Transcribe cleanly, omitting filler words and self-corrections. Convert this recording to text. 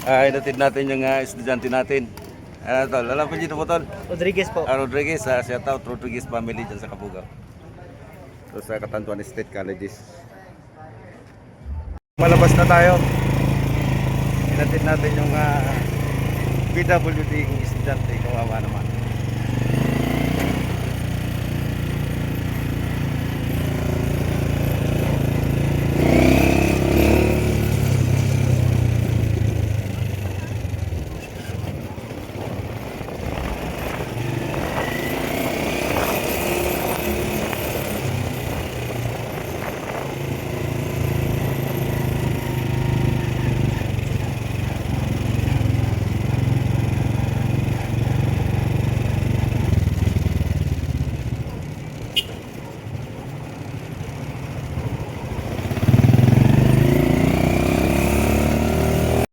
Inatid natin yung estudyante natin. Tol, alam po dito po, Tol? Rodriguez po. Rodriguez, shout out Rodriguez family dyan sa Kabugaw. So sa Catanduan State Colleges. Malabas na tayo. Inatid natin yung PWD estudyante, kawawa naman.